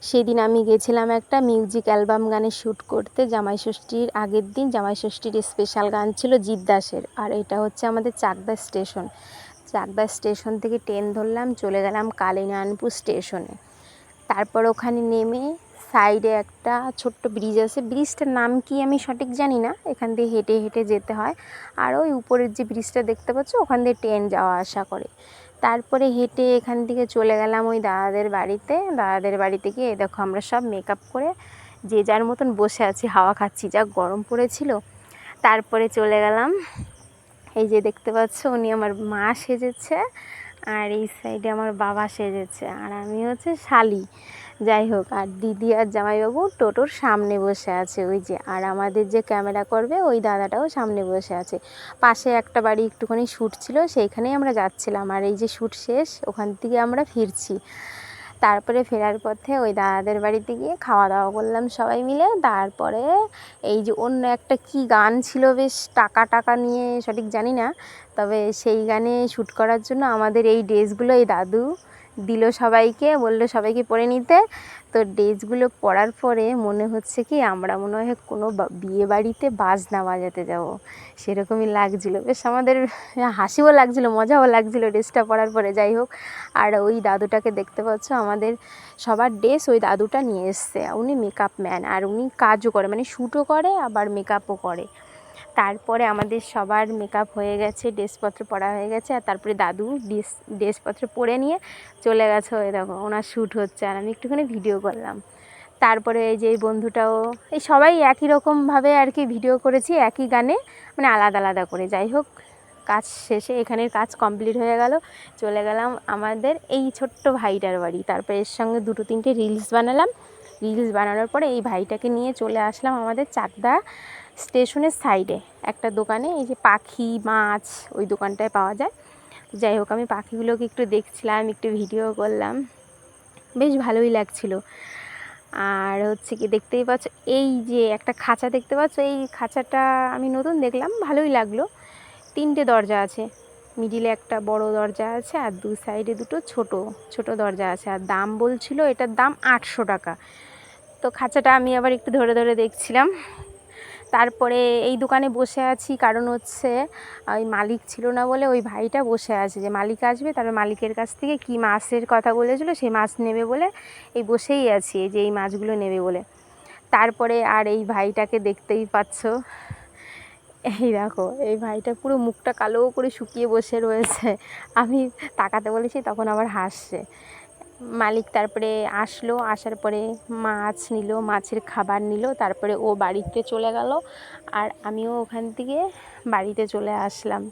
সেদিন আমি গেছিলাম একটা মিউজিক অ্যালবাম গানের শ্যুট করতে, জামাই ষষ্ঠীর আগের দিন। জামাই ষষ্ঠীর স্পেশাল গান ছিল জিৎ দাসের। আর এটা হচ্ছে আমাদের চাকদা স্টেশন। চাকদা স্টেশন থেকে ট্রেন ধরলাম, চলে গেলাম কালিনারায়ণপুর স্টেশনে। তারপর ওখানে নেমে সাইডে একটা ছোট্ট ব্রিজ আছে, ব্রিজটার নাম কি আমি সঠিক জানি না, এখান দিয়ে হেঁটে হেঁটে যেতে হয়। আর ওই উপরের যে ব্রিজটা দেখতে পাচ্ছ ওখান দিয়ে ট্রেন যাওয়া আসা করে। তারপরে হেঁটে এখান থেকে চলে গেলাম ওই দাদাদের বাড়িতে। দাদাদের বাড়িতে গিয়ে দেখো আমরা সব মেকআপ করে যে যার মতন বসে আছি, হাওয়া খাচ্ছি, যা গরম পড়েছিল। তারপরে চলে গেলাম, এই যে দেখতে পাচ্ছ উনি আমার মা সেজেছে, আর এই সাইডে আমার বাবা সেজেছে, আর আমি হচ্ছে শালি। যাই হোক, আর দিদি আর জামাইবাবু টোটোর সামনে বসে আছে ওই যে, আর আমাদের যে ক্যামেরা করবে ওই দাদাটাও সামনে বসে আছে। পাশে একটা বাড়ি একটুখানি শ্যুট ছিল, সেইখানেই আমরা যাচ্ছিলাম। আর এই যে শ্যুট শেষ, ওখান থেকে আমরা ফিরছি। তারপরে ফেরার পথে ওই দাদাদের বাড়িতে গিয়ে খাওয়া দাওয়া করলাম সবাই মিলে। তারপরে এই যে অন্য একটা কি গান ছিল, বেশ টাকা টাকা নিয়ে, সঠিক জানি না, তবে সেই গানে শ্যুট করার জন্য আমাদের এই ড্রেসগুলো এই দাদু দিল সবাইকে, বললো সবাইকে পরে নিতে। তো ড্রেসগুলো পরার পরে মনে হচ্ছে কি আমরা মনে হয় কোনো বিয়ে বাড়িতে বাজনা বাজাতে যাব, সেরকমই লাগছিলো। বেশ আমাদের হাসিও লাগছিলো, মজাও লাগছিলো ড্রেসটা পরার পরে। যাই হোক, আর ওই দাদুটাকে দেখতে পাচ্ছ, আমাদের সবার ড্রেস ওই দাদুটা নিয়ে এসছে। উনি মেকআপ ম্যান, আর উনি কাজও করে, মানে শ্যুটও করে আবার মেকআপও করে। তারপরে আমাদের সবার মেকআপ হয়ে গেছে, ড্রেসপত্র পরা হয়ে গেছে, আর তারপরে দাদু ড্রেসপত্র পরে নিয়ে চলে গেছে। ওই দেখো ওনার শ্যুট হচ্ছে, আর আমি একটুখানি ভিডিও করলাম। তারপরে এই যে এই বন্ধুটাও, এই সবাই একই রকমভাবে আর কি ভিডিও করেছি, একই গানে, মানে আলাদা আলাদা করে। যাই হোক, কাজ শেষে এখানের কাজ কমপ্লিট হয়ে গেল। চলে গেলাম আমাদের এই ছোট্ট ভাইটার বাড়ি। তারপরে এর সঙ্গে দুটো তিনটে রিলস বানালাম। রিলস বানানোর পরে এই ভাইটাকে নিয়ে চলে আসলাম আমাদের চাকদা স্টেশনের সাইডে একটা দোকানে, এই যে পাখি মাছ ওই দোকানটায় পাওয়া যায়। যাই হোক, আমি পাখিগুলোকে একটু দেখছিলাম, একটু ভিডিও করলাম, বেশ ভালোই লাগছিল। আর হচ্ছে কি, দেখতেই পাচ্ছ এই যে একটা খাঁচা দেখতে পাচ্ছ, এই খাঁচাটা আমি নতুন দেখলাম, ভালোই লাগলো। তিনটে দরজা আছে, মিডিলে একটা বড় দরজা আছে, আর দু সাইডে দুটো ছোট ছোট দরজা আছে। আর দাম বলছিল এটার দাম 800 টাকা। তো খাঁচাটা আমি আবার একটু ধরে ধরে দেখছিলাম। তারপরে এই দোকানে বসে আছি কারণ হচ্ছে ওই মালিক ছিল না বলে ওই ভাইটা বসে আছে, যে মালিক আসবে তারপর মালিকের কাছ থেকে কি মাছের কথা বলেছিল, সেই মাছ নেবে বলে এই বসেই আছি, যে এই মাছগুলো নেবে বলে। তারপরে আর এই ভাইটাকে দেখতেই পাচ্ছ, এই দেখো এই ভাইটা পুরো মুখটা কালো করে শুকিয়ে বসে রয়েছে। আমি তাকাতে বলেছি, তখন আবার হাসছে। মালিক তারপরে আসলো, আসার পরে মাছ নিল, মাছের খাবার নিল, তারপরে ও বাড়িতে চলে গেল, আর আমিও ওখান থেকে বাড়িতে চলে আসলাম।